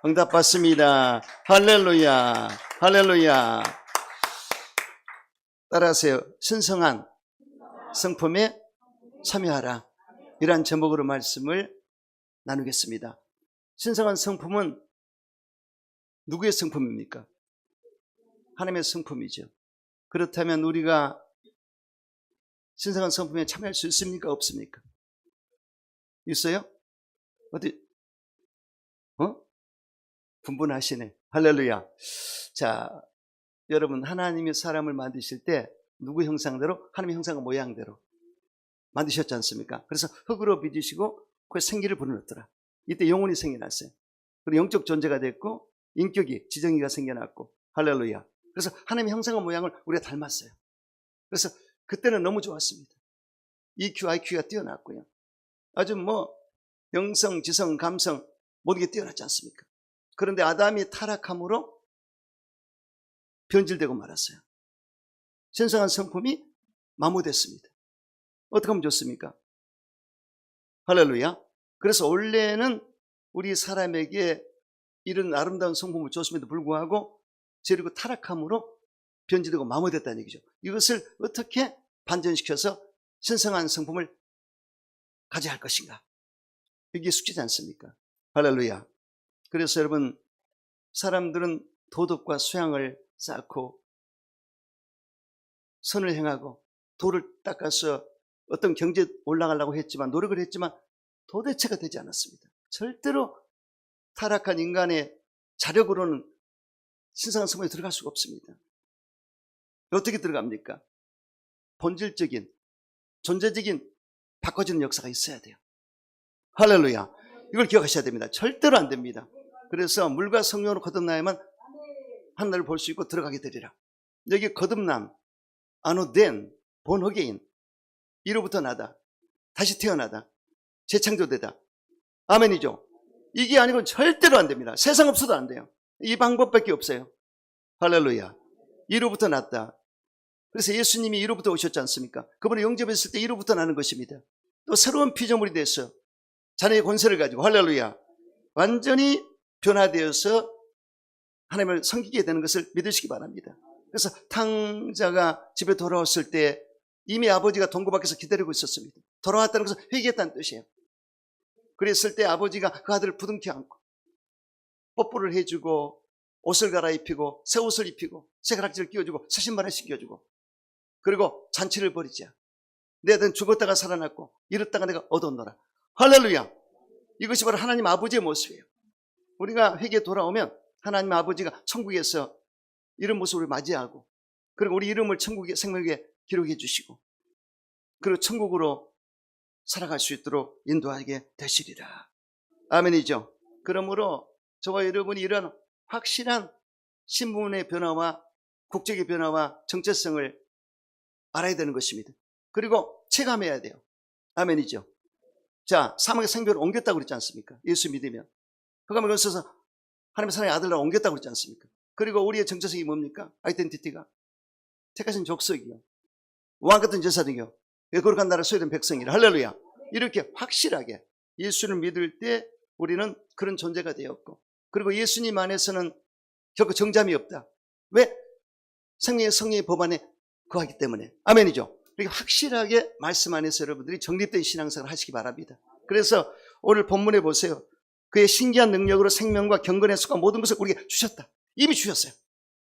응답받습니다. 할렐루야, 할렐루야. 따라하세요. 신성한 성품에 참여하라. 이러한 제목으로 말씀을 나누겠습니다. 신성한 성품은 누구의 성품입니까? 하나님의 성품이죠. 그렇다면 우리가 신성한 성품에 참여할 수 있습니까? 없습니까? 있어요? 어디? 분분하시네. 할렐루야. 자, 여러분, 하나님이 사람을 만드실 때 누구 형상대로? 하나님의 형상과 모양대로 만드셨지 않습니까? 그래서 흙으로 빚으시고 그 생기를 불어넣었더라. 이때 영혼이 생겨났어요. 그리고 영적 존재가 됐고 인격이, 지정이가 생겨났고. 할렐루야. 그래서 하나님의 형상과 모양을 우리가 닮았어요. 그래서 그때는 너무 좋았습니다. EQ, IQ가 뛰어났고요. 아주 영성, 지성, 감성 모든 게 뛰어났지 않습니까? 그런데 아담이 타락함으로 변질되고 말았어요. 신성한 성품이 마모됐습니다. 어떻게 하면 좋습니까? 할렐루야. 그래서 원래는 우리 사람에게 이런 아름다운 성품을 줬음에도 불구하고 죄르고 타락함으로 변질되고 마모됐다는 얘기죠. 이것을 어떻게 반전시켜서 신성한 성품을 가져야 할 것인가? 이게 숙제지 않습니까? 할렐루야. 그래서 여러분, 사람들은 도덕과 수양을 쌓고 선을 행하고 도를 닦아서 어떤 경제에 올라가려고 했지만, 노력을 했지만 도대체가 되지 않았습니다. 절대로 타락한 인간의 자력으로는 신성한 성품에 들어갈 수가 없습니다. 어떻게 들어갑니까? 본질적인, 존재적인 바꿔지는 역사가 있어야 돼요. 할렐루야. 이걸 기억하셔야 됩니다. 절대로 안 됩니다. 그래서 물과 성령으로 거듭나야만 하나님을 볼 수 있고 들어가게 되리라. 여기 거듭남, 아노덴, 본어게인, 이로부터 나다, 다시 태어나다, 재창조되다. 아멘이죠. 이게 아니고는 절대로 안 됩니다. 세상 없어도 안 돼요. 이 방법밖에 없어요. 할렐루야. 이로부터 났다. 그래서 예수님이 이로부터 오셨지 않습니까? 그분을 영접했을 때 이로부터 나는 것입니다. 또 새로운 피조물이 됐어요. 자녀의 권세를 가지고. 할렐루야. 완전히 변화되어서 하나님을 섬기게 되는 것을 믿으시기 바랍니다. 그래서 탕자가 집에 돌아왔을 때 이미 아버지가 동고 밖에서 기다리고 있었습니다. 돌아왔다는 것은 회개했다는 뜻이에요. 그랬을 때 아버지가 그 아들을 부둥켜 안고 뽀뽀를 해주고 옷을 갈아입히고 새 옷을 입히고 새 가락지를 끼워주고 새 신발을 신겨주고, 그리고 잔치를 벌이자. 내 아들은 죽었다가 살아났고 잃었다가 내가 얻었노라. 할렐루야. 이것이 바로 하나님 아버지의 모습이에요. 우리가 회개에 돌아오면 하나님 아버지가 천국에서 이런 모습을 맞이하고, 그리고 우리 이름을 천국의 생명에 기록해 주시고, 그리고 천국으로 살아갈 수 있도록 인도하게 되시리라. 아멘이죠. 그러므로 저와 여러분이 이런 확실한 신분의 변화와 국적의 변화와 정체성을 알아야 되는 것입니다. 그리고 체감해야 돼요. 아멘이죠. 자, 사막의 생별을 옮겼다고 그랬지 않습니까? 예수 믿으면. 그가면 그것에서 하나님의 사랑의 아들로 옮겼다고 그랬지 않습니까? 그리고 우리의 정체성이 뭡니까? 아이덴티티가 택하신 족속이요, 왕같은 제사장이요, 거룩한 나라 소유된 백성이라. 할렐루야. 이렇게 확실하게 예수를 믿을 때 우리는 그런 존재가 되었고, 그리고 예수님 안에서는 결코 정잠이 없다. 왜? 생명의 성령의 법 안에 거하기 때문에. 아멘이죠. 이렇게 확실하게 말씀 안에서 여러분들이 정립된 신앙생활을 하시기 바랍니다. 그래서 오늘 본문에 보세요. 그의 신기한 능력으로 생명과 경건의 수가 모든 것을 우리에게 주셨다. 이미 주셨어요.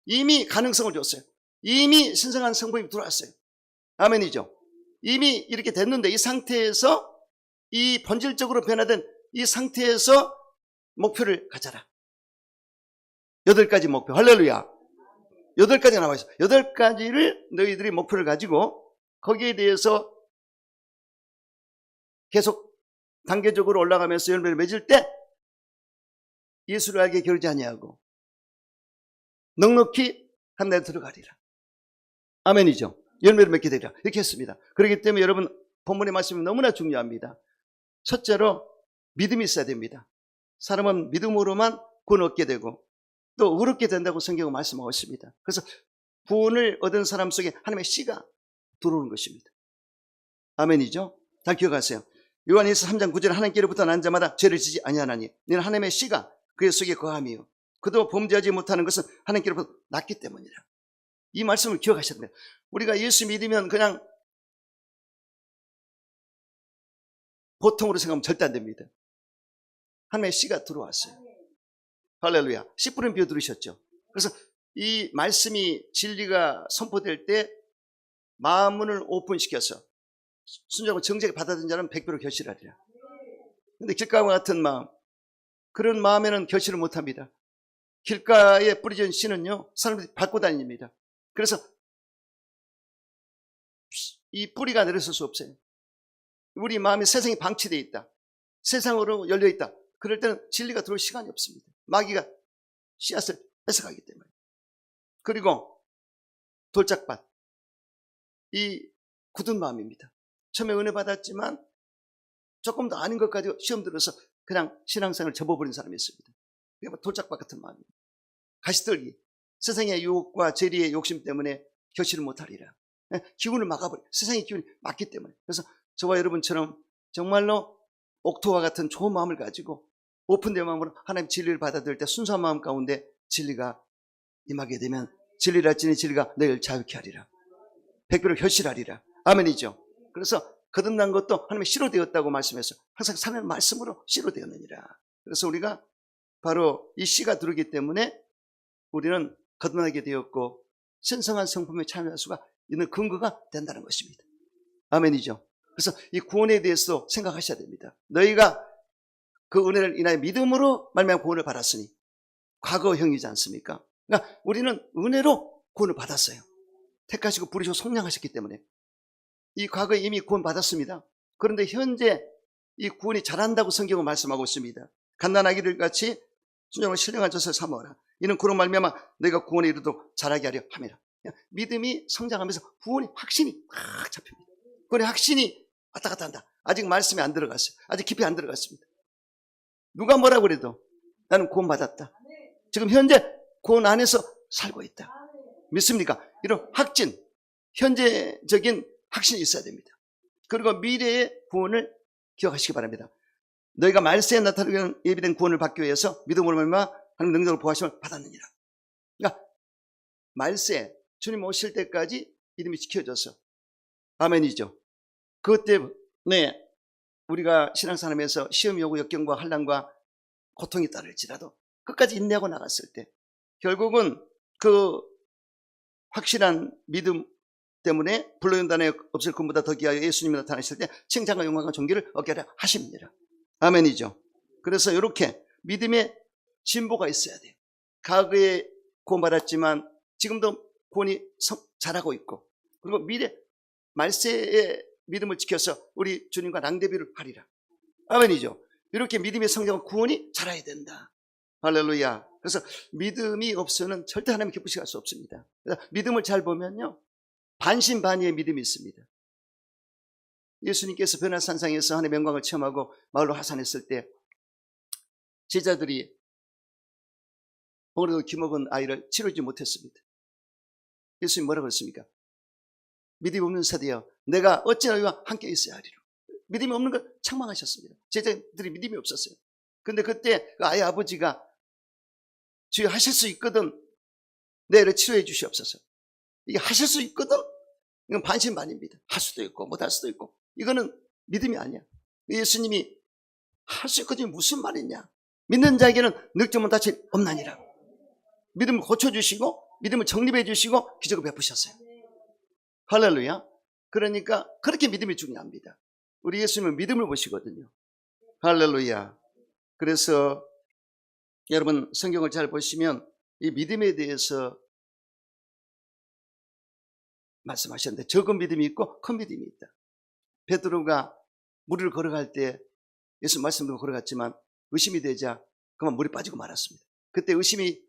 이미 가능성을 줬어요. 이미 신성한 성품이 들어왔어요. 아멘이죠. 이미 이렇게 됐는데, 이 상태에서, 이 본질적으로 변화된 이 상태에서 목표를 가져라. 8가지 목표. 할렐루야. 8가지가 나와 있어요. 8가지를 너희들이 목표를 가지고 거기에 대해서 계속 단계적으로 올라가면서 열매를 맺을 때 예수를 알게 겨루지 아니하고 넉넉히 하나님에 들어가리라. 아멘이죠. 열매를 맺게 되리라. 이렇게 했습니다. 그렇기 때문에 여러분, 본문의 말씀이 너무나 중요합니다. 첫째로 믿음이 있어야 됩니다. 사람은 믿음으로만 구원 얻게 되고 또 의롭게 된다고 성경은 말씀하고 있습니다. 그래서 구원을 얻은 사람 속에 하나님의 씨가 들어오는 것입니다. 아멘이죠. 잘 기억하세요. 요한일서 3장 9절에 하나님께로부터 난 자마다 죄를 지지 아니하나니 너는 하나님의 씨가 그의 속에 거함이요 그도 범죄하지 못하는 것은 하나님께로부터 났기 때문이라. 이 말씀을 기억하셔야 됩니다. 우리가 예수 믿으면 그냥 보통으로 생각하면 절대 안 됩니다. 하나님의 씨가 들어왔어요. 할렐루야. 씨 뿌린 비유 들으셨죠? 그래서 이 말씀이 진리가 선포될 때 마음문을 오픈시켜서 순종하고 정직하게 받아들인 자는 100배로 결실하리라. 근데 길가와 같은 마음, 그런 마음에는 결실을 못합니다. 길가에 뿌려진 씨는요, 사람들이 밟고 다닙니다. 그래서 이 뿌리가 내려설 수 없어요. 우리 마음이 세상에 방치되어 있다. 세상으로 열려 있다. 그럴 때는 진리가 들어올 시간이 없습니다. 마귀가 씨앗을 뺏어가기 때문에. 그리고 돌짝밭, 이 굳은 마음입니다. 처음에 은혜 받았지만 조금 더 아닌 것 가지고 시험 들어서 그냥 신앙생활을 접어버린 사람이 있습니다. 그게 돌짝밭 같은 마음입니다. 가시떨기, 세상의 유혹과 재리의 욕심 때문에 결실을 못하리라. 기운을 막아버려. 세상의 기운이 막기 때문에. 그래서 저와 여러분처럼 정말로 옥토와 같은 좋은 마음을 가지고 오픈된 마음으로 하나님 진리를 받아들일 때 순수한 마음 가운데 진리가 임하게 되면 진리를 알지니 진리가 너희를 자유케 하리라. 100배로 결실하리라. 아멘이죠. 그래서 거듭난 것도 하나님의 씨로 되었다고 말씀해서 항상 사는 말씀으로 씨로 되었느니라. 그래서 우리가 바로 이 씨가 들어오기 때문에 우리는 거듭나게 되었고 신성한 성품에 참여할 수가 있는 근거가 된다는 것입니다. 아멘이죠. 그래서 이 구원에 대해서 생각하셔야 됩니다. 너희가 그 은혜를 인하여 믿음으로 말미암아 구원을 받았으니 과거형이지 않습니까? 그러니까 우리는 은혜로 구원을 받았어요. 택하시고 부르시고 속량하셨기 때문에 이 과거에 이미 구원 받았습니다. 그런데 현재 이 구원이 자란다고 성경은 말씀하고 있습니다. 갓난아기들 같이 순종을 신령한 젖을 삼아라. 이는 그로 말미암아 너희가 구원에 이르도록 자라게 하려 함이라. 믿음이 성장하면서 구원의 확신이 막 잡힙니다. 구원의 확신이 왔다 갔다 한다. 아직 말씀이 안 들어갔어요. 아직 깊이 안 들어갔습니다. 누가 뭐라고 그래도 나는 구원 받았다. 지금 현재 구원 안에서 살고 있다. 믿습니까? 이런 확진, 현재적인 확신이 있어야 됩니다. 그리고 미래의 구원을 기억하시기 바랍니다. 너희가 말세에 나타나는 예비된 구원을 받기 위해서 믿음으로 말미암아 하나님 능력을 보하심을 받았느니라. 그러니까 말세, 주님 오실 때까지 믿음이 지켜져서 아멘이죠. 그것 때문에 우리가 신앙생활하면서 시험이 오고 역경과 환난과 고통이 따를지라도 끝까지 인내하고 나갔을 때 결국은 그 확실한 믿음 때문에 불로연단에 없을 것보다 더 귀하여 예수님이 나타나실 때 칭찬과 영광과 존귀를 얻게 하려 하십니다. 아멘이죠. 그래서 이렇게 믿음의 진보가 있어야 돼요. 과거에 구원받았지만 지금도 구원이 자라고 있고 그리고 미래 말세의 믿음을 지켜서 우리 주님과 랑데비를 하리라. 아멘이죠. 이렇게 믿음의 성장과 구원이 자라야 된다. 할렐루야. 그래서 믿음이 없으면 절대 하나님 기쁘시게 할 수 없습니다. 그래서 믿음을 잘 보면요 반신반의의 믿음이 있습니다. 예수님께서 변화산상에서 하나님의 영광을 체험하고 마을로 하산했을 때 제자들이 오늘도 기먹은 아이를 치료하지 못했습니다. 예수님 뭐라고 했습니까? 믿음이 없는 세대여 내가 어찌 너희와 함께 있어야 하리로. 믿음이 없는 걸 책망하셨습니다. 제자들이 믿음이 없었어요. 근데 그때 그 아이 아버지가 주여 하실 수 있거든 내 애를 치료해 주시옵소서. 이게 하실 수 있거든? 이건 반신반의입니다. 할 수도 있고 못할 수도 있고 이거는 믿음이 아니야. 예수님이 할 수 있거든이 무슨 말이냐. 믿는 자에게는 늙지 다칠 없나니라. 믿음을 고쳐주시고 믿음을 정립해 주시고 기적을 베푸셨어요. 할렐루야. 그러니까 그렇게 믿음이 중요합니다. 우리 예수님은 믿음을 보시거든요. 할렐루야. 그래서 여러분 성경을 잘 보시면 이 믿음에 대해서 말씀하셨는데 적은 믿음이 있고 큰 믿음이 있다. 베드로가 물을 걸어갈 때 예수 말씀대로 걸어갔지만 의심이 되자 그만 물에 빠지고 말았습니다. 그때 의심이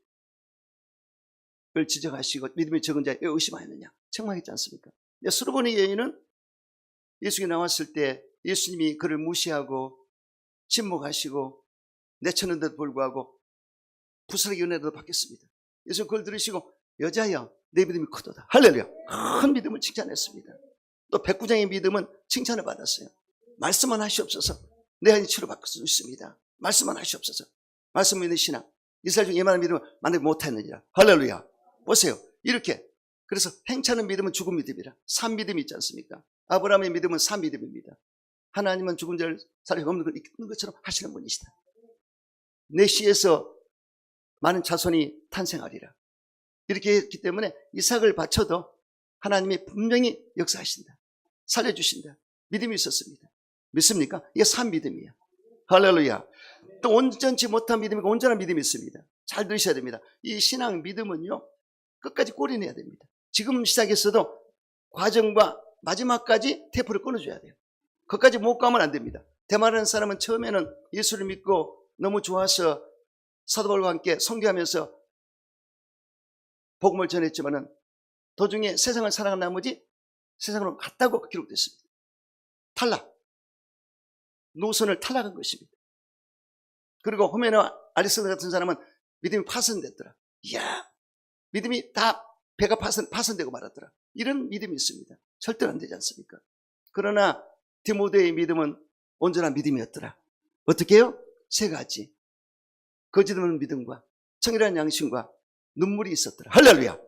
을 지적하시고 믿음이 적은 자에 왜 의심하였느냐 책망했지 않습니까? 수르보니 여인은 예수님이 나왔을 때 예수님이 그를 무시하고 침묵하시고 내쳤는데도 불구하고 부스러기 은혜도 받겠습니다. 예수님 그걸 들으시고 여자여 내 믿음이 크도다. 할렐루야. 큰 믿음을 칭찬했습니다. 또 백부장의 믿음은 칭찬을 받았어요. 말씀만 하시옵소서 내 아이 치료받을 수 있습니다. 말씀만 하시옵소서. 말씀 믿는 신앙. 이스라엘 중에 이만한 믿음을 만들지 못했느니라. 할렐루야. 보세요. 이렇게. 그래서 행차는 믿음은 죽은 믿음이라. 산 믿음이 있지 않습니까? 아브라함의 믿음은 산 믿음입니다. 하나님은 죽은 자를 살리고 없는 것처럼 하시는 분이시다. 내 씨에서 많은 자손이 탄생하리라. 이렇게 했기 때문에 이삭을 바쳐도 하나님이 분명히 역사하신다. 살려주신다. 믿음이 있었습니다. 믿습니까? 이게 산 믿음이야. 할렐루야. 또 온전치 못한 믿음이고 온전한 믿음이 있습니다. 잘 들으셔야 됩니다. 이 신앙 믿음은요, 끝까지 꼬리내야 됩니다. 지금 시작했어도 과정과 마지막까지 테이프를 끊어줘야 돼요. 거기까지 못 가면 안 됩니다. 대만하는 사람은 처음에는 예수를 믿고 너무 좋아서 사도 바울과 함께 선교하면서 복음을 전했지만은 도중에 세상을 사랑한 나머지 세상으로 갔다고 기록됐습니다. 탈락. 노선을 탈락한 것입니다. 그리고 호메나 알렉산더 같은 사람은 믿음이 파손됐더라. 이야, 믿음이 다 배가 파손되고 말았더라. 이런 믿음이 있습니다. 절대로 안 되지 않습니까? 그러나 디모데의 믿음은 온전한 믿음이었더라. 어떻게 해요? 세 가지. 거짓 없는 믿음과 청결한 양심과 눈물이 있었더라. 할렐루야.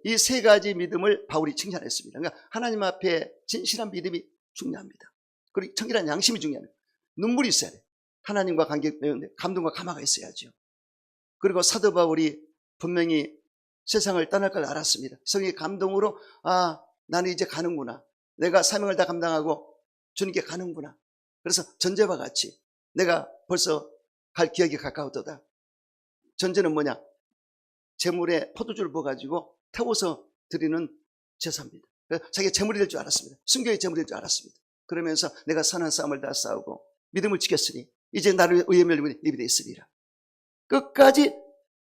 이 세 가지 믿음을 바울이 칭찬했습니다. 그러니까 하나님 앞에 진실한 믿음이 중요합니다. 그리고 청결한 양심이 중요합니다. 눈물이 있어야 돼요. 하나님과 관계 매운데 감동과 감화가 있어야죠. 그리고 사도 바울이 분명히 세상을 떠날 걸 알았습니다. 성령의 감동으로 나는 이제 가는구나. 내가 사명을 다 감당하고 주님께 가는구나. 그래서 전제와 같이 내가 벌써 갈 기억이 가까웠도다. 전제는 뭐냐? 재물에 포도주를 부어가지고 태워서 드리는 제사입니다. 자기가 재물이 될 줄 알았습니다. 순교의 재물이 될 줄 알았습니다. 그러면서 내가 선한 싸움을 다 싸우고 믿음을 지켰으니 이제 나를 의의 멸망이 예비되어 있으리라. 끝까지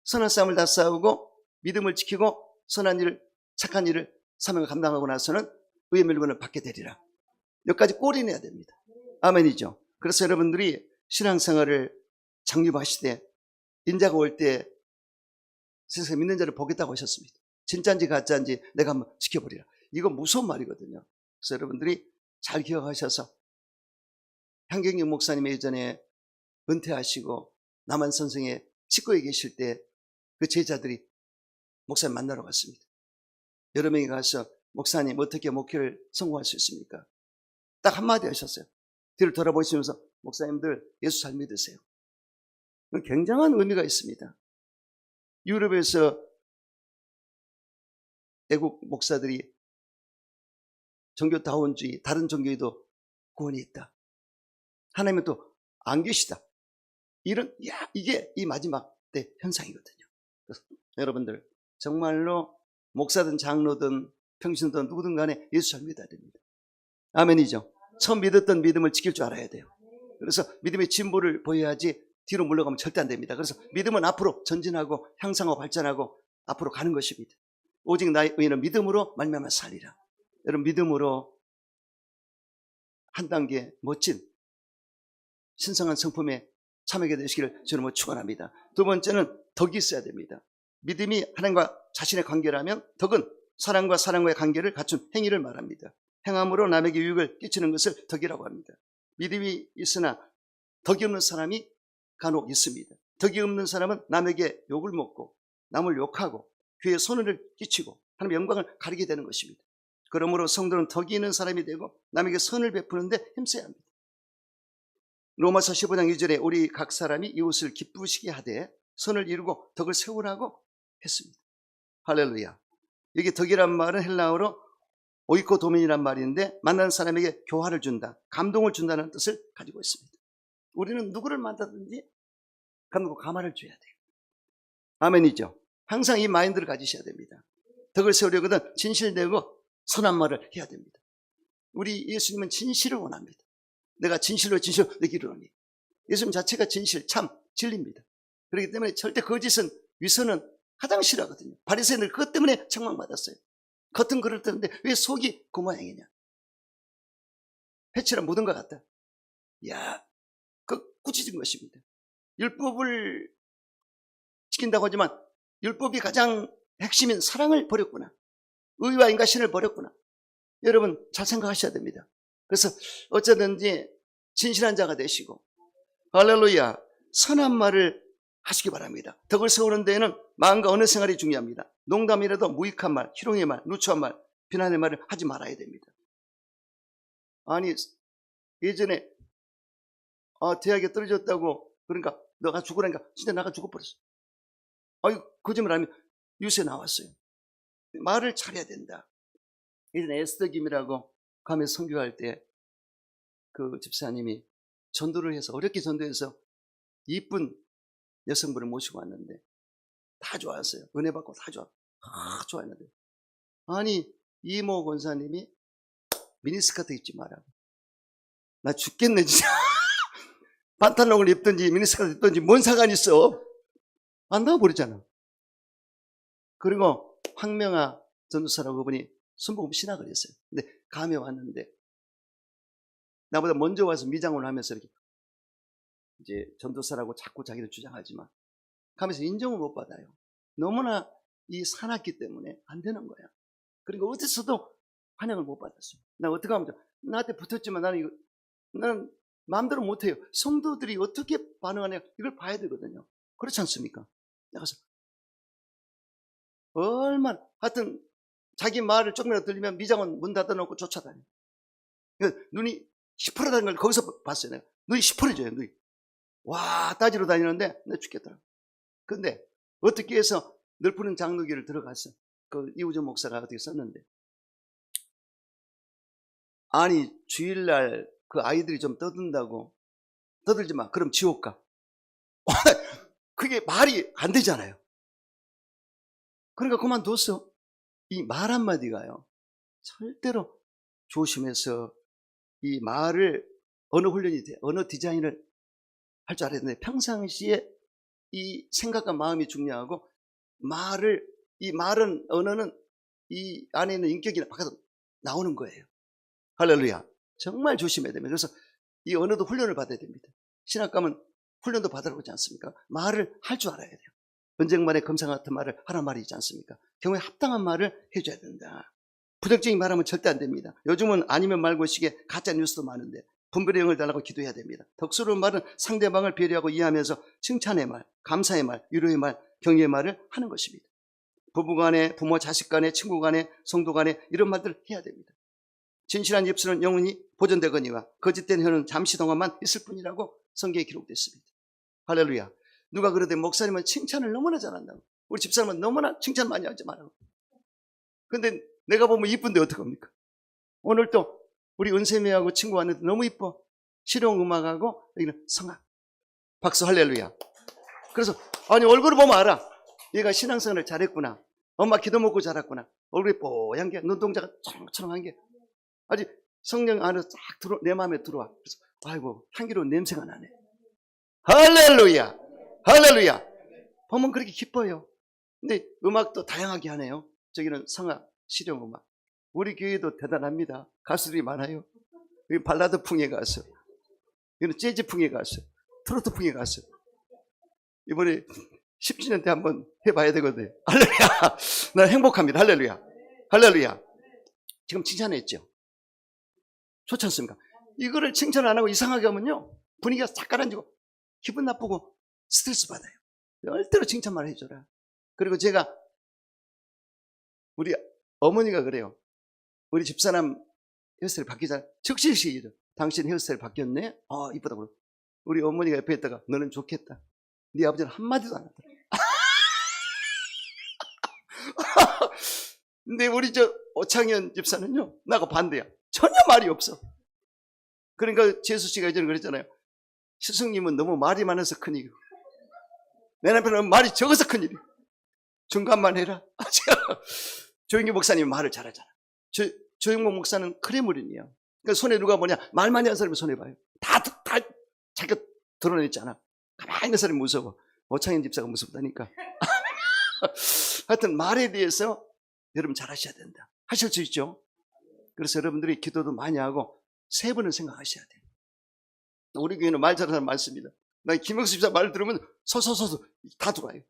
선한 싸움을 다 싸우고 믿음을 지키고 선한 일을, 착한 일을 사명을 감당하고 나서는 의의 멸망을 받게 되리라. 여기까지 꼬리내야 됩니다. 아멘이죠. 그래서 여러분들이 신앙생활을 장립하시되 인자가 올 때 세상에 믿는 자를 보겠다고 하셨습니다. 진짜인지 가짜인지 내가 한번 지켜보리라. 이거 무서운 말이거든요. 그래서 여러분들이 잘 기억하셔서 향경영 목사님 예전에 은퇴하시고 남한 선생의 치과에 계실 때 그 제자들이 목사님 만나러 갔습니다. 여러 명이 가서 목사님 어떻게 목회를 성공할 수 있습니까? 딱 한마디 하셨어요. 뒤를 돌아보시면서 목사님들 예수 잘 믿으세요. 굉장한 의미가 있습니다. 유럽에서 애국 목사들이 종교다원주의, 다른 종교에도 구원이 있다. 하나님은 또 안 계시다. 이게 이 마지막 때 현상이거든요. 그래서 여러분들 정말로 목사든 장로든 평신든 누구든 간에 예수 잘 믿어야 됩니다. 아멘이죠. 처음 믿었던 믿음을 지킬 줄 알아야 돼요. 그래서 믿음의 진보를 보여야지 뒤로 물러가면 절대 안 됩니다. 그래서 믿음은 앞으로 전진하고 향상하고 발전하고 앞으로 가는 것입니다. 오직 나의 의인은 믿음으로 말미암아 살리라. 여러분 믿음으로 한 단계 멋진 신성한 성품에 참여하게 되시기를 주님으로 축원합니다. 두 번째는 덕이 있어야 됩니다. 믿음이 하나님과 자신의 관계라면 덕은 사랑과 사랑과의 관계를 갖춘 행위를 말합니다. 행함으로 남에게 유익을 끼치는 것을 덕이라고 합니다. 믿음이 있으나 덕이 없는 사람이 간혹 있습니다. 덕이 없는 사람은 남에게 욕을 먹고 남을 욕하고 교회에 손해를 끼치고 하나님의 영광을 가리게 되는 것입니다. 그러므로 성도는 덕이 있는 사람이 되고 남에게 선을 베푸는데 힘써야 합니다. 로마서 15장 2절에 우리 각 사람이 이웃을 기쁘시게 하되 선을 이루고 덕을 세우라고 했습니다. 할렐루야. 여기 덕이란 말은 헬라어로 오이코도멘이란 말인데 만나는 사람에게 교화를 준다, 감동을 준다는 뜻을 가지고 있습니다. 우리는 누구를 만나든지 감동과 감화를 줘야 돼요. 아멘이죠. 항상 이 마인드를 가지셔야 됩니다. 덕을 세우려거든 진실되고 선한 말을 해야 됩니다. 우리 예수님은 진실을 원합니다. 내가 진실로 내기로니. 예수님 자체가 진실, 참, 진리입니다. 그렇기 때문에 절대 거짓은, 위선은 가장 싫어하거든요. 바리새인들 그것 때문에 책망받았어요. 겉은 그럴듯한데 왜 속이 그 모양이냐. 해치라 묻은 것 같다. 이야, 꾸짖은 것입니다. 율법을 지킨다고 하지만 율법이 가장 핵심인 사랑을 버렸구나. 의와 인과신을 버렸구나. 여러분 잘 생각하셔야 됩니다. 그래서 어쩌든지 진실한 자가 되시고 할렐루야 선한 말을 하시기 바랍니다. 덕을 세우는 데에는 마음과 언어 생활이 중요합니다. 농담이라도 무익한 말, 희롱의 말, 누추한 말, 비난의 말을 하지 말아야 됩니다. 아니 예전에 대학에 떨어졌다고 그러니까 너가 죽으라니까 진짜 나가 죽어버렸어. 아유 거짓말하면 유세 나왔어요. 말을 잘해야 된다. 예전에 에스더 김이라고 가면 선교할 때 그 집사님이 전도를 해서 어렵게 전도해서 이쁜 여성분을 모시고 왔는데 다 좋았어요. 은혜 받고 다 좋았는데 아니 이모 권사님이 미니스커트 입지 마라. 나 죽겠네 진짜. 반탄롱을 입든지 미니스커트 입든지 뭔 상관이 있어. 안 나와버리잖아. 그리고 황명아 전도사라고 그분이 순복음 신학을 했어요. 근데 감에 왔는데 나보다 먼저 와서 미장을 하면서 이렇게 이제 전도사라고 자꾸 자기를 주장하지만 가면서 인정을 못 받아요. 너무나 이 사납기 때문에 안 되는 거야. 그리고 어디서도 환영을 못 받았어요. 나 어떻게 하면 나한테 붙었지만 나는 마음대로 못해요. 성도들이 어떻게 반응하냐 이걸 봐야 되거든요. 그렇지 않습니까? 나가서 얼마나 하여튼 자기 말을 조금이라도 들리면 미장원 문 닫아놓고 쫓아다녀. 그러니까 눈이 시퍼러다는 걸 거기서 봤어요. 내가. 눈이 시퍼러져요. 눈이. 와 따지러 다니는데 내가 죽겠더라. 근데 어떻게 해서 널푸른 장로교를 들어갔어. 그 이우정 목사가 어떻게 썼는데 아니 주일날 그 아이들이 좀 떠들지 마. 그럼 지옥 가. 그게 말이 안 되잖아요. 그러니까 그만뒀어. 이 말 한마디가요. 절대로 조심해서 이 말을 언어 훈련이 돼. 언어 디자인을 할 줄 알아야 되는데 평상시에 이 생각과 마음이 중요하고 이 말은 언어는 이 안에 있는 인격이 바깥으로 나오는 거예요. 할렐루야. 정말 조심해야 됩니다. 그래서 이 언어도 훈련을 받아야 됩니다. 신학 가면 훈련도 받으라고 하지 않습니까? 말을 할 줄 알아야 돼요. 언쟁만의 검사 같은 말을 하란 말이지 않습니까? 경우에 합당한 말을 해줘야 된다. 부정적인 말하면 절대 안 됩니다. 요즘은 아니면 말고 식의 가짜 뉴스도 많은데 분별의 영을 달라고 기도해야 됩니다. 덕스러운 말은 상대방을 배려하고 이해하면서 칭찬의 말, 감사의 말, 위로의 말, 격려의 말을 하는 것입니다. 부부간에, 부모 자식간에, 친구간에, 성도간에 이런 말들을 해야 됩니다. 진실한 입술은 영원히 보존되거니와 거짓된 혀는 잠시 동안만 있을 뿐이라고 성경에 기록됐습니다. 할렐루야. 누가 그러대 목사님은 칭찬을 너무나 잘한다고. 우리 집사람은 너무나 칭찬 많이 하지 말라고. 근데 내가 보면 이쁜데 어떡합니까? 오늘 또 우리 은세미하고 친구 왔는데 너무 이뻐. 실용음악하고 여기는 성악. 박수 할렐루야. 그래서 아니 얼굴을 보면 알아. 얘가 신앙생활을 잘했구나. 엄마 기도 먹고 자랐구나. 얼굴이 뽀얀 게 눈동자가 초롱초롱한 게 아직 성령 안에 싹 내 마음에 들어와. 그래서 아이고 향기로운 냄새가 나네. 할렐루야. 할렐루야. 보면 그렇게 기뻐요. 근데 음악도 다양하게 하네요. 저기는 성악, 실용음악. 우리 교회도 대단합니다. 가수들이 많아요. 여기 발라드풍의 가수, 여기는 재즈풍의 가수, 트로트풍의 가수. 이번에 10주년 때 한번 해봐야 되거든요. 할렐루야. 난 행복합니다. 할렐루야. 할렐루야. 지금 칭찬했죠? 좋지 않습니까? 이거를 칭찬 안 하고 이상하게 하면요 분위기가 싹 가라앉고 기분 나쁘고 스트레스 받아요. 절대로 칭찬만 해줘라. 그리고 제가 우리 어머니가 그래요. 우리 집사람 헤어스타일 바뀌잖아. 즉시 얘기죠. 당신 헤어스타일 바뀌었네? 이쁘다. 우리 어머니가 옆에 있다가 너는 좋겠다. 네 아버지는 한마디도 안 하더라. 근데 우리 오창현 집사는요 나하고 반대야. 전혀 말이 없어. 그러니까 재수 씨가 예전에 그랬잖아요. 스승님은 너무 말이 많아서 큰일. 내 남편은 말이 적어서 큰일이야. 중간만 해라. 조영기 목사님 말을 잘하잖아. 조영모 목사는 크레물린이야. 그러니까 손에 누가 뭐냐 말 많이 하는 사람이 손에 봐요. 다 자기가 드러냈잖아. 가만히 있는 사람이 무서워. 오창현 집사가 무섭다니까. 하여튼 말에 대해서 여러분 잘하셔야 된다. 하실 수 있죠? 그래서 여러분들이 기도도 많이 하고 세 번을 생각하셔야 돼요. 우리 교회는 말 잘하는 사람 많습니다. 난 김영수 집사 말 들으면 서서서 다 들어와요.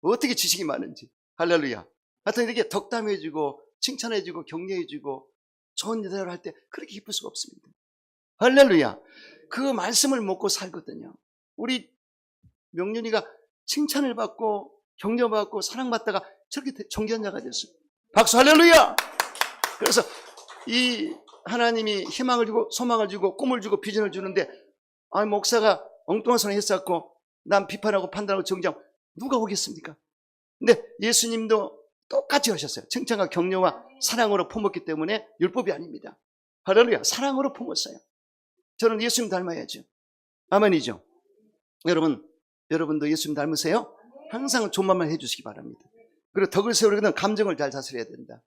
어떻게 지식이 많은지. 할렐루야. 하여튼 이렇게 덕담해주고 칭찬해주고 격려해주고 좋은 대화를 할 때 그렇게 기쁠 수가 없습니다. 할렐루야. 그 말씀을 먹고 살거든요. 우리 명륜이가 칭찬을 받고 격려받고 사랑받다가 저렇게 존귀한 자가 됐어요. 박수 할렐루야. 그래서 이 하나님이 희망을 주고 소망을 주고 꿈을 주고 비전을 주는데 목사가 엉뚱한 소리 했었고 난 비판하고 판단하고 정죄하고 누가 오겠습니까? 근데 예수님도 똑같이 하셨어요. 칭찬과 격려와 사랑으로 품었기 때문에 율법이 아닙니다. 할렐루야. 사랑으로 품었어요. 저는 예수님 닮아야죠. 아멘이죠. 여러분도 예수님 닮으세요? 항상 좋은 말만 해주시기 바랍니다. 그리고 덕을 세우려면 감정을 잘 다스려야 된다.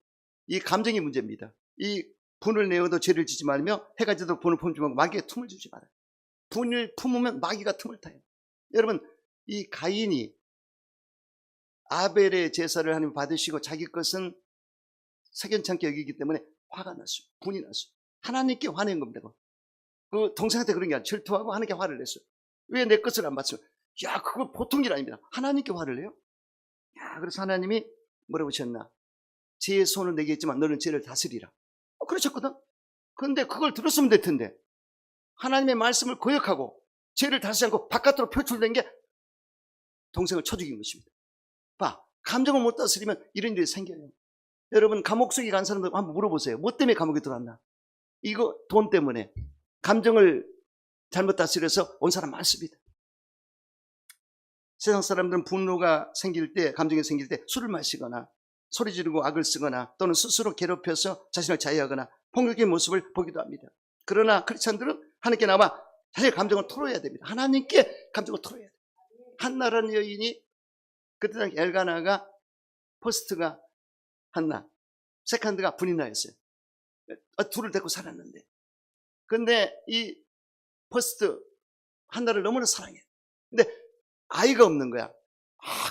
이 감정이 문제입니다. 이 분을 내어도 죄를 짓지 말며 해가 지도록 분을 품지 말고 마귀에 틈을 주지 말아요. 분을 품으면 마귀가 틈을 타요. 여러분, 이 가인이 아벨의 제사를 하나님 받으시고 자기 것은 석연찮게 여기기 때문에 화가 났어요. 분이 났어요. 하나님께 화낸 겁니다. 그 동생한테 그런 게 아니라 질투하고 하나님께 화를 냈어요. 왜 내 것을 안 받죠? 야, 그거 보통 일 아닙니다. 하나님께 화를 내요? 야, 그래서 하나님이 뭐라고 하셨나? 제 손을 내게 했지만 너는 죄를 다스리라. 그러셨거든? 그런데 그걸 들었으면 될 텐데 하나님의 말씀을 거역하고 죄를 다스리지 않고 바깥으로 표출된 게 동생을 쳐 죽인 것입니다. 봐, 감정을 못 다스리면 이런 일이 생겨요. 여러분, 감옥 속에 간 사람들 한번 물어보세요. 뭐 때문에 감옥에 들어왔나? 이거 돈 때문에 감정을 잘못 다스려서 온 사람 많습니다. 세상 사람들은 분노가 생길 때, 감정이 생길 때 술을 마시거나 소리 지르고 악을 쓰거나 또는 스스로 괴롭혀서 자신을 자해하거나 폭력적인 모습을 보기도 합니다. 그러나 크리스찬들은 하나님께 나와 자신의 감정을 토로해야 됩니다. 하나님께 감정을 토로해야 됩니다. 한나라는 여인이 그때 당시 엘가나가 퍼스트가 한나, 세컨드가 분이나였어요. 둘을 데리고 살았는데 근데 이 퍼스트 한나를 너무나 사랑해요. 근데 아이가 없는 거야.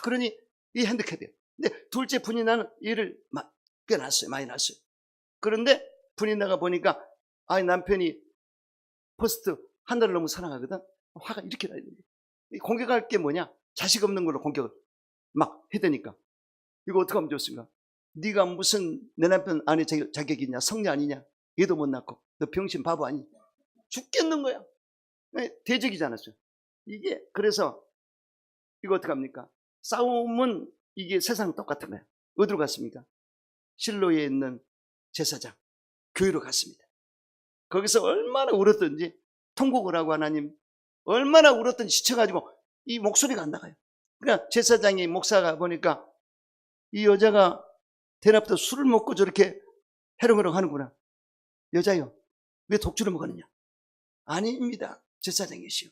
그러니 이 핸디캡이에요. 근데 둘째 분이나는 일을 꽤 났어요. 많이 났어요. 그런데 분이나가 보니까 남편이 퍼스트 한나를 너무 사랑하거든. 화가 이렇게 나야 됩니다. 공격할 게 뭐냐? 자식 없는 걸로 공격을 막 해대니까 이거 어떻게 하면 좋습니까? 네가 무슨 내 남편 안에 자격이 있냐? 성녀 아니냐? 얘도 못 낳고 너 병신 바보 아니냐? 죽겠는 거야. 대적이지 않았어요. 이게 그래서 이거 어떡합니까? 싸움은 이게 세상 똑같은 거예요. 어디로 갔습니까? 실로에 있는 제사장 교회로 갔습니다. 거기서 얼마나 울었던지 통곡을 하고 하나님 얼마나 울었던지 지쳐가지고 이 목소리가 안 나가요. 그러니까 제사장이 목사가 보니까 이 여자가 대낮부터 술을 먹고 저렇게 해롱해롱 하는구나. 여자요, 왜 독주를 먹었느냐? 아닙니다. 제사장이시요.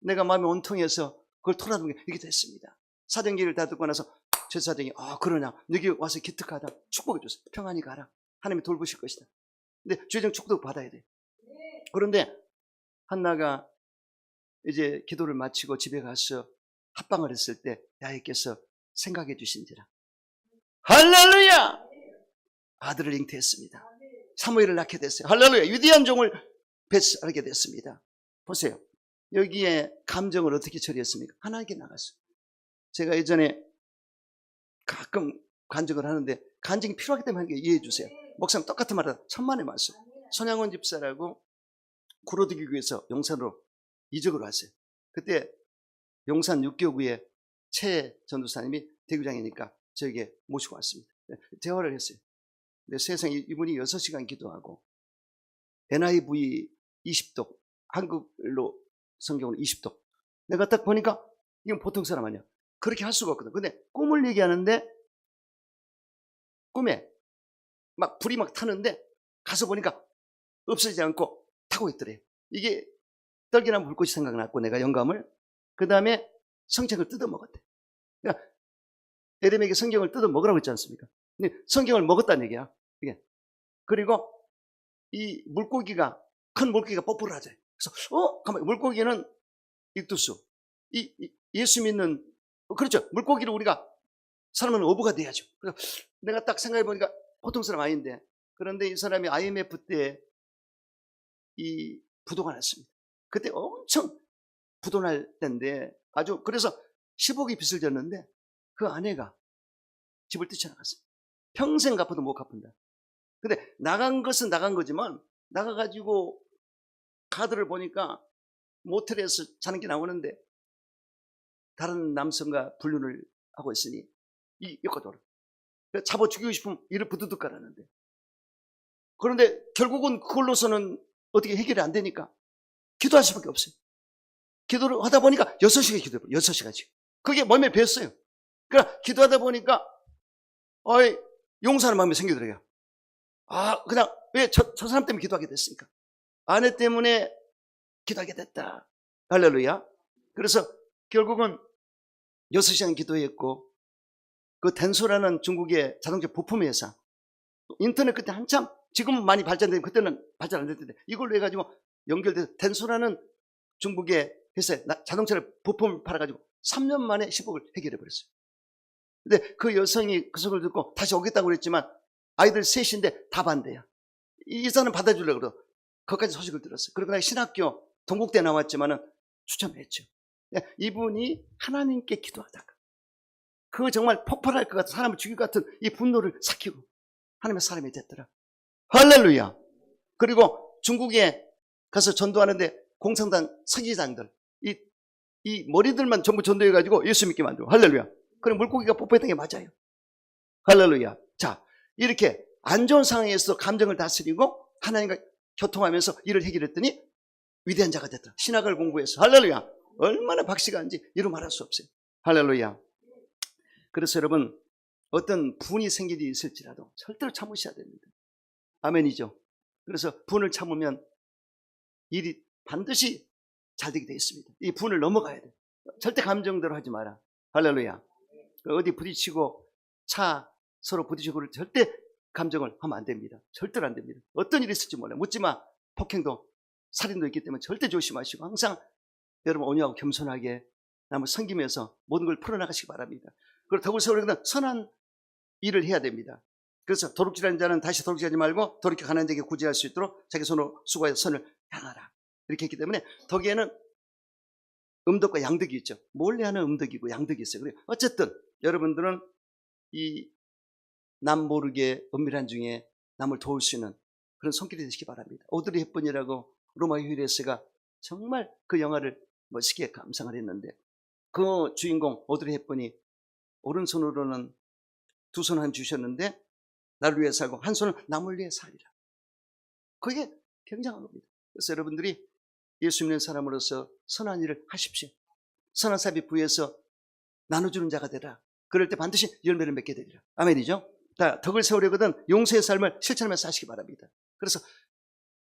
내가 마음이 온통해서 그걸 토라는 게 이렇게 됐습니다. 사정기를 다 듣고 나서 제사장이 그러냐? 여기 와서 기특하다. 축복해 줬어요. 평안히 가라. 하나님이 돌보실 것이다. 근데 주의적 축복 받아야 돼. 그런데 한나가 이제 기도를 마치고 집에 가서 합방을 했을 때 야훼께서 생각해 주신지라 할렐루야! 아들을 잉태했습니다. 사무엘을 낳게 됐어요. 할렐루야! 위대한 종을 뱃하게 됐습니다. 보세요. 여기에 감정을 어떻게 처리했습니까? 하나님께 나갔어요. 제가 예전에 가끔 간증을 하는데 간증이 필요하기 때문에 이해해 주세요. 목사님 똑같은 말을 천만에 말씀. 손양원 집사라고 구로드기 교회에서 용산으로 이적을 왔어요. 그때 용산 6교구에 최 전도사님이 대구장이니까 저에게 모시고 왔습니다. 대화를 했어요. 근데 세상에 이분이 6시간 기도하고 NIV 20독, 한국로 성경으로 20독. 내가 딱 보니까 이건 보통 사람 아니야. 그렇게 할 수가 없거든. 근데 꿈을 얘기하는데 꿈에 막 불이 막 타는데 가서 보니까 없어지지 않고 타고 있더래요. 이게 떡이나 물꽃이 생각났고 내가 영감을 그 다음에 성책을 뜯어먹었대. 그러니까 에덴에게 성경을 뜯어먹으라고 했지 않습니까? 근데 성경을 먹었다는 얘기야. 이게. 그리고 이 물고기가 큰 물고기가 뽀뽀를 하죠. 그래서 가만히 물고기는 익두수 예수 믿는 그렇죠. 물고기를 우리가 사람은 어부가 돼야죠. 그래서 내가 딱 생각해 보니까 보통 사람 아닌데 그런데 이 사람이 IMF 때 이 부도가 났습니다. 그때 엄청 부도날 때인데 아주 그래서 10억이 빚을 졌는데 그 아내가 집을 뛰쳐나갔어요. 평생 갚아도 못 갚는다. 근데 나간 것은 나간 거지만 나가가지고 카드를 보니까 모텔에서 자는 게 나오는데 다른 남성과 불륜을 하고 있으니 이 여과도로 잡아 죽이고 싶으면 이를 부두둑 깔았는데, 그런데 결국은 그걸로서는 어떻게 해결이 안 되니까 기도할 수밖에 없어요. 기도를 하다 보니까 6시간 기도해요. 6시간씩. 그게 몸에 배었어요. 그러니까 기도하다 보니까 용서하는 마음이 생기더래요. 그냥 왜 저 사람 때문에 기도하게 됐으니까. 아내 때문에 기도하게 됐다. 할렐루야. 그래서 결국은 6시간 기도했고, 그 덴소라는 중국의 자동차 부품 회사, 인터넷 그때 한참, 지금은 많이 발전되고 그때는 발전 안 됐는데, 이걸로 해가지고 연결돼서 덴소라는 중국의 회사에 자동차를 부품을 팔아가지고 3년 만에 10억을 해결해 버렸어요. 근데 그 여성이 그 소리를 듣고 다시 오겠다고 그랬지만 아이들 셋인데 다 반대야. 이 여자는 받아주려고 그러고, 거기까지 소식을 들었어요. 그러고 나 신학교 동국대 나왔지만은 추천했죠. 이분이 하나님께 기도하다가 그 정말 폭발할 것 같은, 사람을 죽일 것 같은 이 분노를 삭히고 하나님의 사람이 됐더라. 할렐루야. 그리고 중국에 가서 전도하는데 공산당 서기장들, 이 머리들만 전부 전도해가지고 예수 믿게 만들고, 할렐루야. 그럼 물고기가 뽀뽀했던 게 맞아요. 할렐루야. 자, 이렇게 안 좋은 상황에서 감정을 다스리고 하나님과 교통하면서 일을 해결했더니 위대한 자가 됐다. 신학을 공부해서. 할렐루야. 얼마나 박씨가 한지 이루 말할 수 없어요. 할렐루야. 그래서 여러분, 어떤 분이 생길 일이 있을지라도 절대로 참으셔야 됩니다. 아멘이죠. 그래서 분을 참으면 일이 반드시 잘 되게 되어 있습니다. 이 분을 넘어가야 돼. 절대 감정대로 하지 마라. 할렐루야. 어디 부딪히고 차 서로 부딪히고 절대 감정을 하면 안 됩니다. 절대로 안 됩니다. 어떤 일이 있을지 몰라요. 묻지 마. 폭행도 살인도 있기 때문에 절대 조심하시고 항상 여러분 온유하고 겸손하게 남을 섬기면서 모든 걸 풀어나가시기 바랍니다. 그리고 더불어서 우리는 선한 일을 해야 됩니다. 그래서 도둑질하는 자는 다시 도둑질하지 말고 돌이켜 가난한 자에게 구제할 수 있도록 자기 손으로 수고해서 선을 향하라. 이렇게 했기 때문에 덕에는 음덕과 양덕이 있죠. 몰래 하는 음덕이고 양덕이 있어요. 그래서 어쨌든 여러분들은 이 남 모르게 은밀한 중에 남을 도울 수 있는 그런 손길이 되시기 바랍니다. 오드리 헵번이라고 로마 휴일에스가 정말 그 영화를 멋있게 감상을 했는데, 그 주인공 오드리 헵번이 오른손으로는 2손 한 주셨는데 나를 위해 살고 한 손은 남을 위해 살리라. 그게 굉장한 겁니다. 그래서 여러분들이 예수 믿는 사람으로서 선한 일을 하십시오. 선한 사비 부에서 나눠주는 자가 되라. 그럴 때 반드시 열매를 맺게 되리라. 아멘이죠. 자, 덕을 세우려거든 용서의 삶을 실천하면서 하시기 바랍니다. 그래서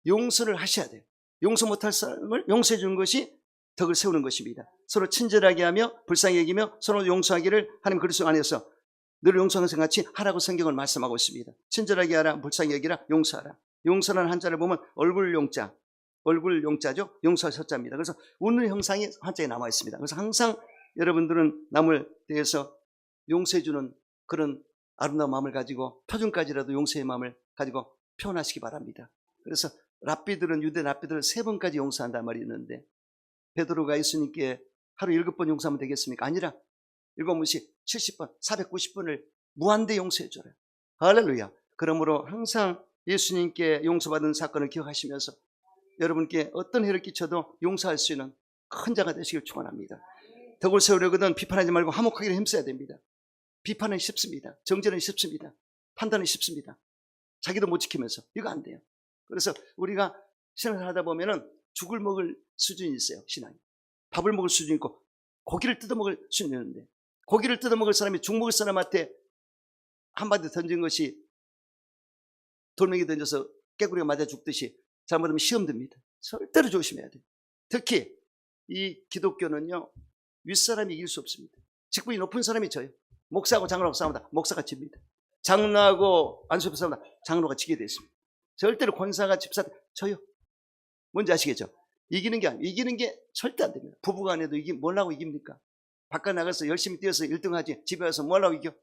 용서를 하셔야 돼요. 용서 못할 사람을 용서해 주는 것이 덕을 세우는 것입니다. 서로 친절하게 하며 불쌍히 여기며 서로 용서하기를 하나님 그리스도 안에서 늘 용서하는 것 같이 하라고 성경을 말씀하고 있습니다. 친절하게 하라, 불쌍히 여기라, 용서하라. 용서라는 한자를 보면 얼굴 용자죠. 용서할 서자입니다. 그래서 웃는 형상이 한자에 남아 있습니다. 그래서 항상 여러분들은 남을 대해서 용서해주는 그런 아름다운 마음을 가지고 표준까지라도 용서의 마음을 가지고 표현하시기 바랍니다. 그래서 유대 랍비들은 3번까지 용서한단 말이 있는데, 베드로가 예수님께 하루 7번 용서하면 되겠습니까? 아니라 7번씩 70번, 490번을 무한대 용서해줘라. 할렐루야. 그러므로 항상 예수님께 용서받은 사건을 기억하시면서 여러분께 어떤 해를 끼쳐도 용서할 수 있는 큰 자가 되시길 축원합니다. 덕을 세우려거든 비판하지 말고 화목하기를 힘써야 됩니다. 비판은 쉽습니다. 정죄는 쉽습니다. 판단은 쉽습니다. 자기도 못 지키면서 이거 안 돼요. 그래서 우리가 신앙을 하다 보면은 죽을 먹을 수준이 있어요. 신앙이. 밥을 먹을 수준이 있고 고기를 뜯어먹을 수준이 있는데, 고기를 뜯어먹을 사람이 죽 먹을 사람한테 한마디 던진 것이 돌멩이 던져서 깨구리가 맞아 죽듯이 잘못하면 시험 듭니다. 절대로 조심해야 돼요. 특히 이 기독교는요, 윗사람이 이길 수 없습니다. 직분이 높은 사람이 져요. 목사하고 장로하고 싸우다 목사가 집니다. 장로하고 안수하고 싸우다 장로가 지게 되어 있습니다. 절대로 권사가 집사 져요. 뭔지 아시겠죠? 이기는 게 아니에요. 이기는 게 절대 안 됩니다. 부부간에도 뭐라고 이깁니까? 바깥 나가서 열심히 뛰어서 1등 하지 집에 와서 뭐라고 이겨?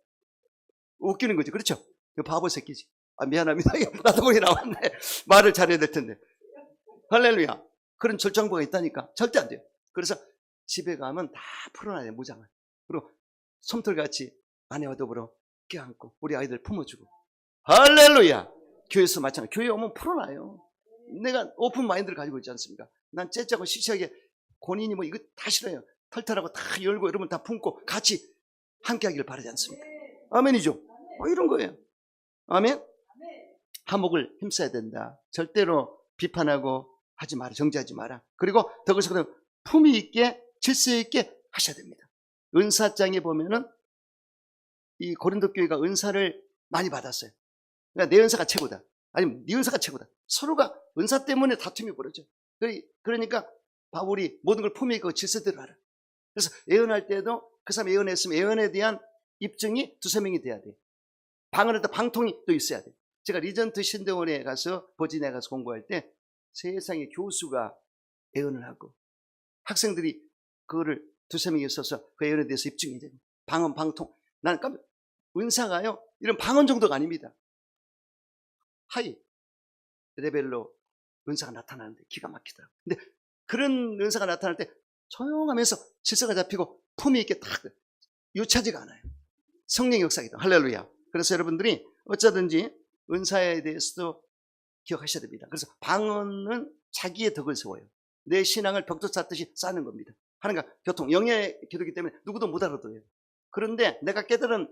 웃기는 거죠. 그렇죠? 바보 새끼지. 미안합니다. 나도 모르게 나왔네. 말을 잘해야 될 텐데. 할렐루야. 그런 절정부가 있다니까. 절대 안 돼요. 그래서 집에 가면 다 풀어놔야 돼요. 무장을. 그리고 솜털같이 아내와 더불어 껴안고 우리 아이들 품어주고. 할렐루야. 교회에서 마찬가지. 교회 오면 풀어놔요. 내가 오픈 마인드를 가지고 있지 않습니까? 난 째짜고 시시하게 본인이 이거 다 싫어요. 털털하고 다 열고 여러분 다 품고 같이 함께 하기를 바라지 않습니까? 아멘이죠? 이런 거예요. 아멘? 화목을 힘써야 된다. 절대로 비판하고 하지 마라. 정죄하지 마라. 그리고 더 그래서 품위 있게 질서 있게 하셔야 됩니다. 은사장에 보면은 이 고린도 교회가 은사를 많이 받았어요. 그러니까 내 은사가 최고다. 아니면 네 은사가 최고다. 서로가 은사 때문에 다툼이 벌어져. 그러니까 바울이 모든 걸 품위 있고 질서대로 하라. 그래서 예언할 때도 그 사람이 예언했으면 예언에 대한 입증이 두세 명이 돼야 돼. 방언할 때 방통이 또 있어야 돼. 제가 리전트 신대원에 가서 버지니아에 가서 공부할 때 세상에 교수가 예언을 하고 학생들이 그거를 두세 명이 있어서 그 예언에 대해서 입증이 되고 방언, 방통. 나는 은사가요 이런 방언 정도가 아닙니다. 하이 레벨로 은사가 나타나는데 기가 막히더라고요. 근데 그런 은사가 나타날 때 조용하면서 질서가 잡히고 품위 있게 딱 유차지가 않아요. 성령의 역사이다. 할렐루야. 그래서 여러분들이 어쩌든지 은사에 대해서도 기억하셔야 됩니다. 그래서 방언은 자기의 덕을 세워요. 내 신앙을 벽돌 쌓듯이 쌓는 겁니다. 하나님과 교통, 영의 기도이기 때문에 누구도 못 알아들어요. 그런데 내가 깨달은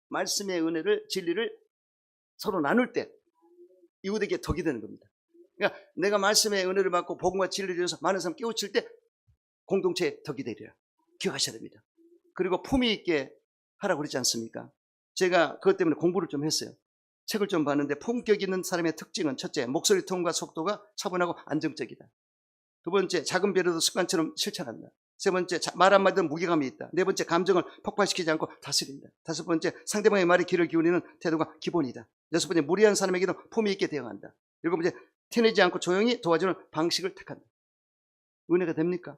말씀의 은혜를, 진리를 서로 나눌 때 이웃에게 덕이 되는 겁니다. 그러니까 내가 말씀의 은혜를 받고 복음과 진리를 위해서 많은 사람 깨우칠 때 공동체의 덕이 되리라. 기억하셔야 됩니다. 그리고 품위 있게 하라고 그러지 않습니까? 제가 그것 때문에 공부를 좀 했어요. 책을 좀 봤는데 품격 있는 사람의 특징은 첫째, 목소리 톤과 속도가 차분하고 안정적이다. 두 번째, 작은 배려도 습관처럼 실천한다. 세 번째, 말 한마디도 무게감이 있다. 네 번째, 감정을 폭발시키지 않고 다스린다. 다섯 번째, 상대방의 말에 귀를 기울이는 태도가 기본이다. 여섯 번째, 무리한 사람에게도 품위 있게 대응한다. 일곱 번째, 티내지 않고 조용히 도와주는 방식을 택한다. 은혜가 됩니까?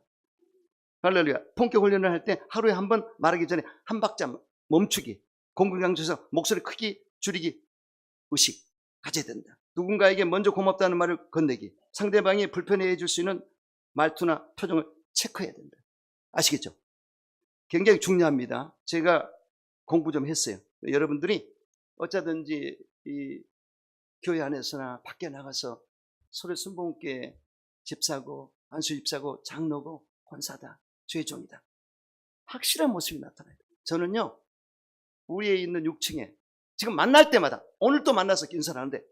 할렐루야. 품격 훈련을 할 때 하루에 한 번 말하기 전에 한 박자 멈추기, 공공장소에서 목소리 크기 줄이기 의식 가져야 된다. 누군가에게 먼저 고맙다는 말을 건네기, 상대방이 불편해해 줄 수 있는 말투나 표정을 체크해야 된다. 아시겠죠? 굉장히 중요합니다. 제가 공부 좀 했어요. 여러분들이 어쩌든지 이 교회 안에서나 밖에 나가서 서로 순복음께 집사고 안수 집사고 장로고 권사다, 주의 종이다. 확실한 모습이 나타나요. 저는요, 우리에 있는 6층에 지금 만날 때마다 오늘 또 만나서 인사를 하는데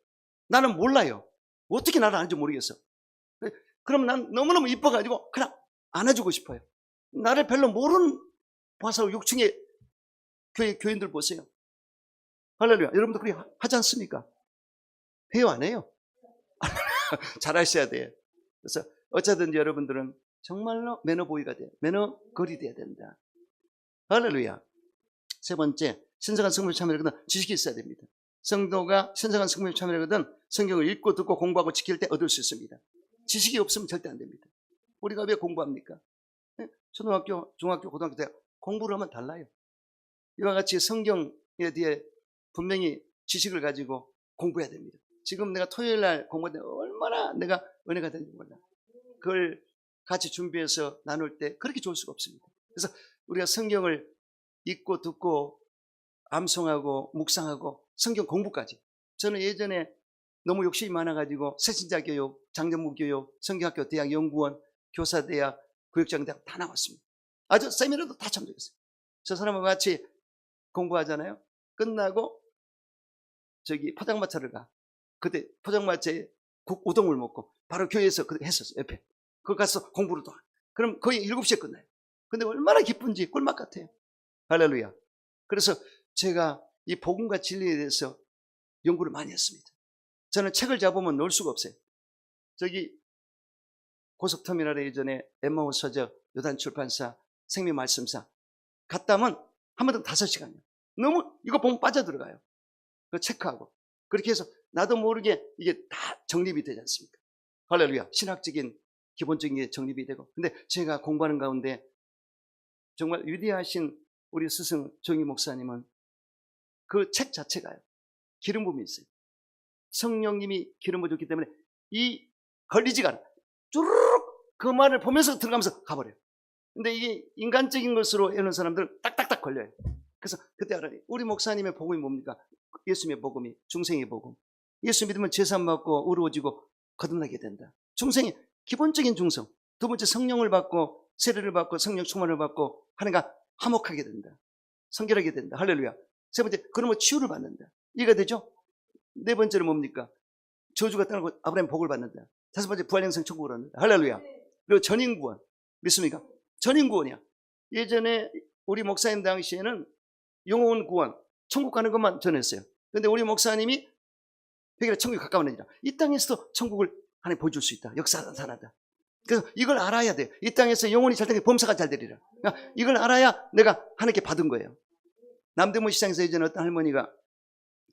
나는 몰라요. 어떻게 나를 아는지 모르겠어. 그럼 난 너무너무 이뻐가지고 그냥 안아주고 싶어요. 나를 별로 모르는 봐서 6층에 교인들 보세요. 할렐루야. 여러분도 그렇게 하지 않습니까? 해요, 안 해요? 잘하셔야 돼요. 그래서 어쩌든지 여러분들은 정말로 매너보이가 돼요. 매너걸이 돼야 된다. 할렐루야. 세 번째, 신성한 성품에 참여하거든 지식이 있어야 됩니다. 성도가 신성한 성품에 참여하거든 성경을 읽고 듣고 공부하고 지킬 때 얻을 수 있습니다. 지식이 없으면 절대 안 됩니다. 우리가 왜 공부합니까? 초등학교, 중학교, 고등학교, 대학 공부를 하면 달라요. 이와 같이 성경에 대해 분명히 지식을 가지고 공부해야 됩니다. 지금 내가 토요일 날 공부할 때 얼마나 내가 은혜가 되는지 몰라. 그걸 같이 준비해서 나눌 때 그렇게 좋을 수가 없습니다. 그래서 우리가 성경을 읽고 듣고 암송하고 묵상하고 성경 공부까지. 저는 예전에 너무 욕심이 많아가지고 새신자 교육, 장전부 교육, 성경학교, 대학, 연구원, 교사대학, 교육장대학 다 나왔습니다. 아주 세미나도 다 참석했어요. 저 사람과 같이 공부하잖아요. 끝나고 저기 포장마차를 가. 그때 포장마차에 우동을 먹고 바로 교회에서 했었어요. 옆에. 거기 가서 공부를 또. 그럼 거의 7시에 끝나요. 근데 얼마나 기쁜지 꿀맛 같아요. 할렐루야. 그래서 제가 이 복음과 진리에 대해서 연구를 많이 했습니다. 저는 책을 잡으면 놓을 수가 없어요. 저기 고속터미널에 예전에 엠마우스 서적, 요단출판사, 생명말씀사 갔다 하면 한 번도 5시간이요. 너무 이거 보면 빠져들어가요. 그거 체크하고. 그렇게 해서 나도 모르게 이게 다 정립이 되지 않습니까? 할렐루야. 신학적인 기본적인 게 정립이 되고. 근데 제가 공부하는 가운데 정말 위대하신 우리 스승 정희 목사님은 그 책 자체가요. 기름 부음이 있어요. 성령님이 기름 부어줬기 때문에 이 걸리지가 않아요. 쭈르륵 그 말을 보면서 들어가면서 가버려요. 근데 이게 인간적인 것으로 해놓은 사람들은 딱딱딱 걸려요. 그래서 그때 알아요. 우리 목사님의 복음이 뭡니까? 예수님의 복음이 중생의 복음. 예수 믿으면 제산 받고 의로워지고 거듭나게 된다. 중생의 기본적인 중성. 두 번째 성령을 받고 세례를 받고 성령 충만을 받고 하나님과 화목하게 된다. 성결하게 된다. 할렐루야. 세 번째, 그러면 치유를 받는다. 이해가 되죠? 네 번째는 뭡니까? 저주가 떠나고 아브라함 복을 받는다. 다섯 번째, 부활영생 천국을 얻는다. 할렐루야. 그리고 전인구원. 믿습니까? 전인구원이야. 예전에 우리 목사님 당시에는 영혼 구원, 천국 가는 것만 전했어요. 그런데 우리 목사님이 백일에 천국이 가까워지라. 이 땅에서도 천국을 하나님 보여줄 수 있다. 역사하다. 그래서 이걸 알아야 돼. 이 땅에서 영혼이 잘 되게 범사가 잘 되리라. 그러니까 이걸 알아야 내가 하나님께 받은 거예요. 남대문 시장에서 예전에 어떤 할머니가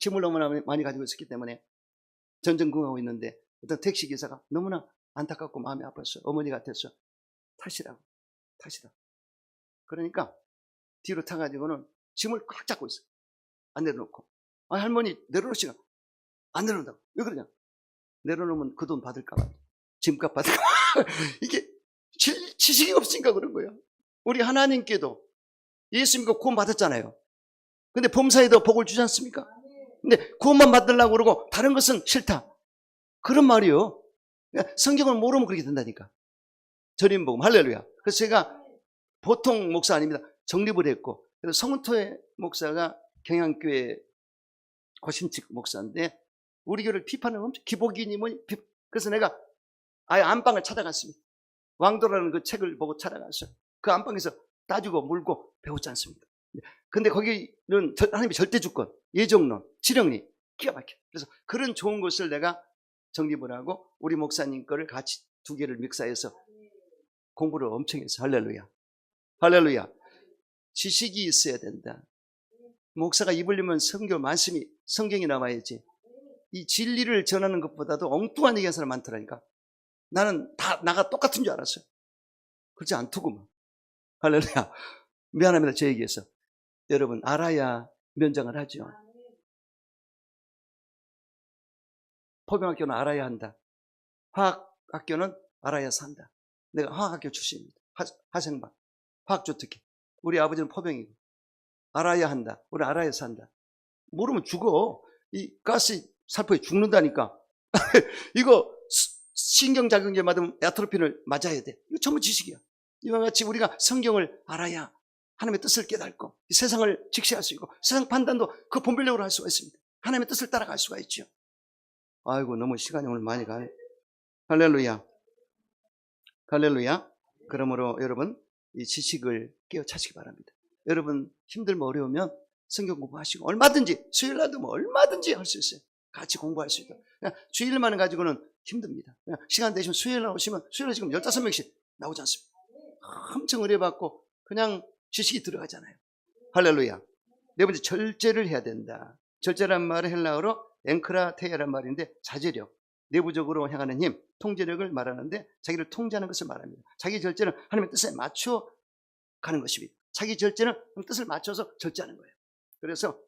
짐을 너무나 많이 가지고 있었기 때문에 전전긍긍하고 있는데 어떤 택시기사가 너무나 안타깝고 마음이 아팠어. 어머니 같았어. 타시라고. 그러니까 뒤로 타가지고는 짐을 꽉 잡고 있어. 안 내려놓고. 아, 할머니 내려놓으시가. 안 내려놓는다고. 왜 그러냐. 내려놓으면 그 돈 받을까봐. 짐값 받을까봐. 이게 지식이 없으니까 그런 거예요. 우리 하나님께도 예수 믿고 구원 받았잖아요. 근데 범사에도 복을 주지 않습니까? 근데 구원만 받으려고 그러고 다른 것은 싫다. 그런 말이요. 성경을 모르면 그렇게 된다니까. 전인복음. 할렐루야. 그래서 제가 보통 목사 아닙니다. 정립을 했고, 그래서 성은토의 목사가 경양교회 고심칙 목사인데 우리 교회를 비판을 엄청 기복이니 뭐니. 그래서 내가 아예 안방을 찾아갔습니다. 왕도라는 그 책을 보고 찾아갔어요. 그 안방에서 따지고 물고 배웠지 않습니까? 근데 거기는 하나님의 절대주권, 예정론, 지령리 기가 막혀. 그래서 그런 좋은 것을 내가 정립을 하고 우리 목사님 거를 같이 두 개를 믹사해서 공부를 엄청 했어요. 할렐루야. 지식이 있어야 된다. 목사가 입을 열면 말씀이 성경이 나와야지. 이 진리를 전하는 것보다도 엉뚱한 얘기하는 사람 많더라니까. 나는 다 나가 똑같은 줄 알았어요. 그렇지 않더구만. 할렐루야. 미안합니다. 제 얘기해서. 여러분 알아야 면장을 하죠. 포병학교는 알아야 한다. 화학학교는 알아야 산다. 내가 화학학교 출신입니다. 하생반. 화학조 특기. 우리 아버지는 포병이고. 알아야 한다. 우리 알아야 산다. 모르면 죽어. 이 가스 살포에 죽는다니까. 이거 신경작용제 맞으면 아트로핀을 맞아야 돼. 이거 전부 지식이야. 이와 같이 우리가 성경을 알아야 하나님의 뜻을 깨닫고 세상을 직시할 수 있고 세상 판단도 그 본별력으로 할 수가 있습니다. 하나님의 뜻을 따라갈 수가 있죠. 아이고 너무 시간이 오늘 많이 가요. 할렐루야. 그러므로 여러분 이 지식을 깨우치시기 바랍니다. 여러분 힘들면 어려우면 성경 공부하시고 얼마든지 수요일날도 뭐 얼마든지 할 수 있어요. 같이 공부할 수 있다. 주일만 가지고는 힘듭니다. 시간 되시면 수요일날 오시면 수요일에 지금 15명씩 나오지 않습니까? 엄청 의뢰받고 그냥 지식이 들어가잖아요. 할렐루야. 네 번째, 절제를 해야 된다. 절제란 말은 헬라어로 앵크라테이라는 말인데 자제력, 내부적으로 향하는 힘, 통제력을 말하는데 자기를 통제하는 것을 말합니다. 자기 절제는 하나님의 뜻에 맞춰 가는 것입니다. 자기 절제는 뜻을 맞춰서 절제하는 거예요. 그래서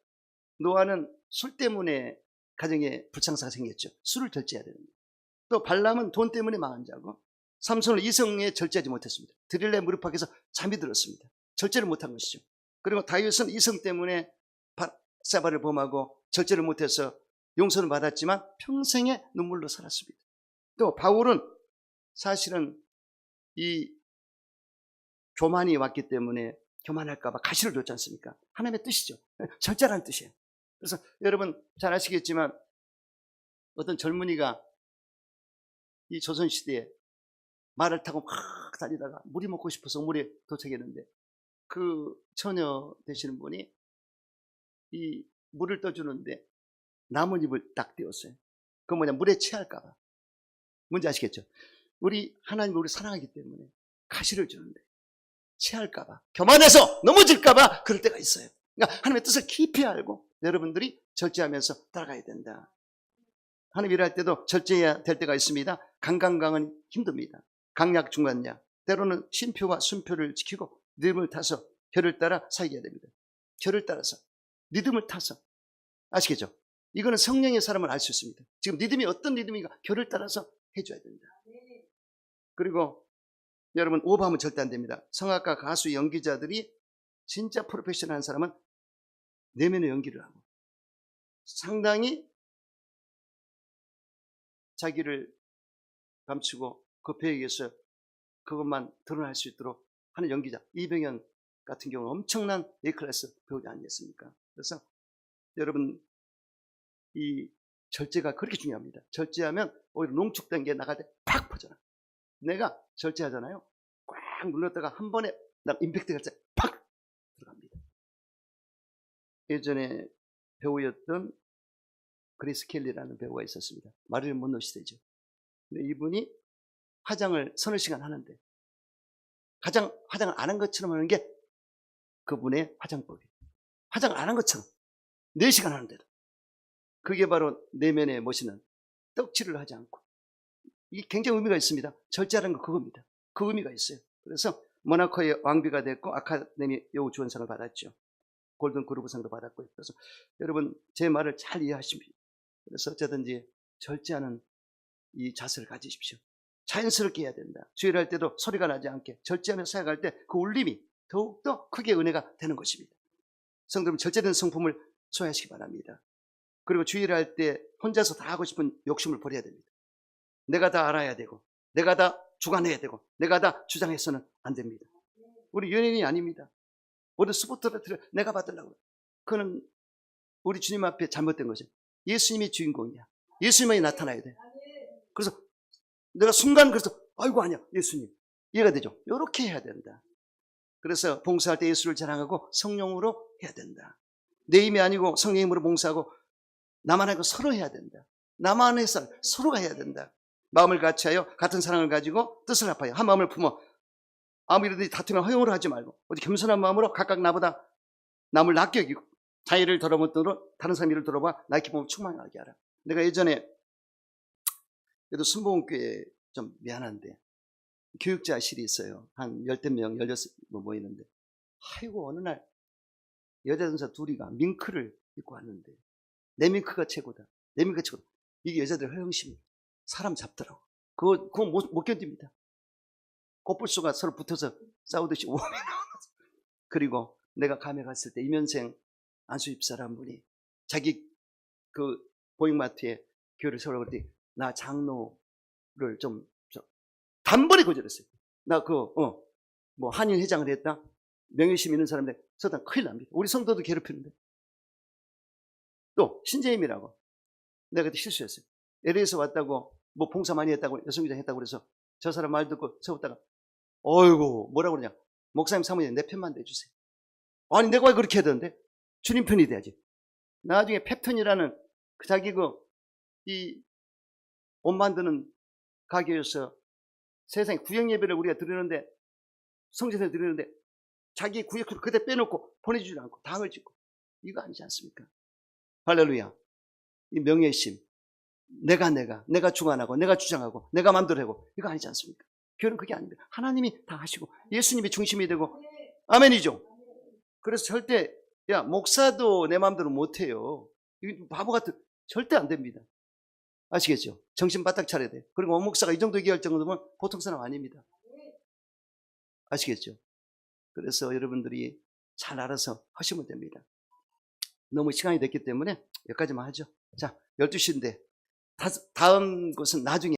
노아는 술 때문에 가정에 불창사가 생겼죠. 술을 절제해야 됩니다. 또 발람은 돈 때문에 망한 자고 삼손은 이성에 절제하지 못했습니다. 드릴레 무릎 밖에서 잠이 들었습니다. 절제를 못한 것이죠. 그리고 다윗은 이성 때문에 바세바를 범하고 절제를 못해서 용서를 받았지만 평생에 눈물로 살았습니다. 또 바울은 사실은 이 교만이 왔기 때문에 교만할까봐 가시를 줬지 않습니까? 하나님의 뜻이죠. 절제라는 뜻이에요. 그래서 여러분 잘 아시겠지만 어떤 젊은이가 이 조선시대에 말을 타고 막 달리다가 물이 먹고 싶어서 물에 도착했는데 그 처녀 되시는 분이 이 물을 떠주는데 나뭇잎을 딱 띄웠어요. 그건 뭐냐, 물에 취할까봐. 뭔지 아시겠죠? 우리 하나님이 우리 사랑하기 때문에 가시를 주는데 취할까봐, 교만해서 넘어질까봐 그럴 때가 있어요. 그러니까 하나님의 뜻을 깊이 알고 여러분들이 절제하면서 따라가야 된다. 하나님 일할 때도 절제해야 될 때가 있습니다. 강강강은 힘듭니다. 강약 중간약. 때로는 신표와 순표를 지키고 리듬을 타서 결을 따라 살게 됩니다. 결을 따라서 리듬을 타서. 아시겠죠? 이거는 성령의 사람을 알 수 있습니다. 지금 리듬이 어떤 리듬인가 결을 따라서 해줘야 된다. 그리고 여러분 오버하면 절대 안 됩니다. 성악가, 가수, 연기자들이 진짜 프로페셔널한 사람은 내면의 연기를 하고 상당히 자기를 감추고 급해에게서 그것만 드러날 수 있도록 하는 연기자 이병현 같은 경우는 엄청난 A클래스 배우자 아니겠습니까? 그래서 여러분 이 절제가 그렇게 중요합니다. 절제하면 오히려 농축된 게 나갈 때 팍 퍼져나. 내가 절제하잖아요. 꽉 눌렀다가 한 번에 임팩트가 팍 들어갑니다. 예전에 배우였던 그레이스 켈리라는 배우가 있었습니다. 마릴린 먼로 시대죠. 근데 이분이 화장을 서너 시간 하는데 화장을 안 한 것처럼 하는 게 그분의 화장법이에요. 화장 안 한 것처럼 4시간 하는데도. 그게 바로 내면에 모시는 떡칠을 하지 않고. 이게 굉장히 의미가 있습니다. 절제하는 거 그겁니다. 그 의미가 있어요. 그래서 모나코의 왕비가 됐고 아카데미 여우주연상을 받았죠. 골든 그루브상도 받았고요. 그래서 여러분 제 말을 잘 이해하십시오. 그래서 어쩌든지 절제하는 이 자세를 가지십시오. 자연스럽게 해야 된다. 주의를 할 때도 소리가 나지 않게 절제하면서 사역할 때 그 울림이 더욱더 크게 은혜가 되는 것입니다. 성도는 절제된 성품을 소유하시기 바랍니다. 그리고 주의를 할 때 혼자서 다 하고 싶은 욕심을 버려야 됩니다. 내가 다 알아야 되고 내가 다 주관해야 되고 내가 다 주장해서는 안 됩니다. 우리 연예인이 아닙니다. 모두 스포트라이트를 내가 받으려고. 그거는 우리 주님 앞에 잘못된 거죠. 예수님이 주인공이야. 예수님만이 나타나야 돼. 그래서 내가 순간 그래서 아이고 아니야 예수님 이해가 되죠. 이렇게 해야 된다. 그래서 봉사할 때 예수를 자랑하고 성령으로 해야 된다. 내 힘이 아니고 성령의 힘으로 봉사하고 나만 하고 서로 해야 된다. 나만 해서 서로가 해야 된다. 마음을 같이하여 같은 사랑을 가지고 뜻을 합하여 한 마음을 품어 아무 일이든지 다투면 허용으로 하지 말고 오직 겸손한 마음으로 각각 나보다 남을 낫게 여기고 자기를 돌아보므로 다른 사람 일을 돌아봐 나의 기쁨을 충만하게 하라. 내가 예전에 그래도 순복음교회 좀 미안한데 교육자실이 있어요. 한 10명, 16명 모이는데 아이고 어느 날 여자 전사 둘이가 밍크를 입고 왔는데 내 밍크가 최고다. 내 밍크가 최고다. 이게 여자들의 허영심이에요. 사람 잡더라고. 그거 못 견딥니다. 꽃불소가 서로 붙어서 싸우듯이 오면 그리고 내가 감에 갔을 때 이면생 안수 집사란 분이 자기 그 보잉마트에 교회를 세우라고 그랬더니 나 장로를 좀 단번에 거절했어요. 나 뭐 한인 회장을 했다. 명예심 있는 사람인데 서당 큰일 납니다. 우리 성도도 괴롭히는데. 또 신재임이라고 내가 그때 실수했어요. LA에서 왔다고 뭐 봉사 많이 했다고 여성기장 했다고 그래서 저 사람 말 듣고 세웠다가 어이구 뭐라고 그러냐. 목사님 사모님 내 편만 대주세요. 아니 내가 왜 그렇게 해야 되는데? 주님 편이 돼야지. 나중에 펩턴이라는 자기 이 옷 만드는 가게에서 세상에 구역 예배를 우리가 드리는데 성전에 드리는데 자기 구역을 그대 빼놓고 보내주지 않고 당을 짓고 이거 아니지 않습니까? 할렐루야. 이 명예심 내가 주관하고 내가 주장하고 내가 마음대로 하고 이거 아니지 않습니까? 교회는 그게 아닙니다. 하나님이 다 하시고 예수님이 중심이 되고 아멘이죠. 그래서 절대 야 목사도 내 마음대로 못해요. 이거 바보 같은 절대 안 됩니다. 아시겠죠? 정신 바짝 차려야 돼요. 그리고 원목사가 이 정도 얘기할 정도면 보통 사람 아닙니다. 아시겠죠? 그래서 여러분들이 잘 알아서 하시면 됩니다. 너무 시간이 됐기 때문에 여기까지만 하죠. 자, 12시인데 다음 것은 나중에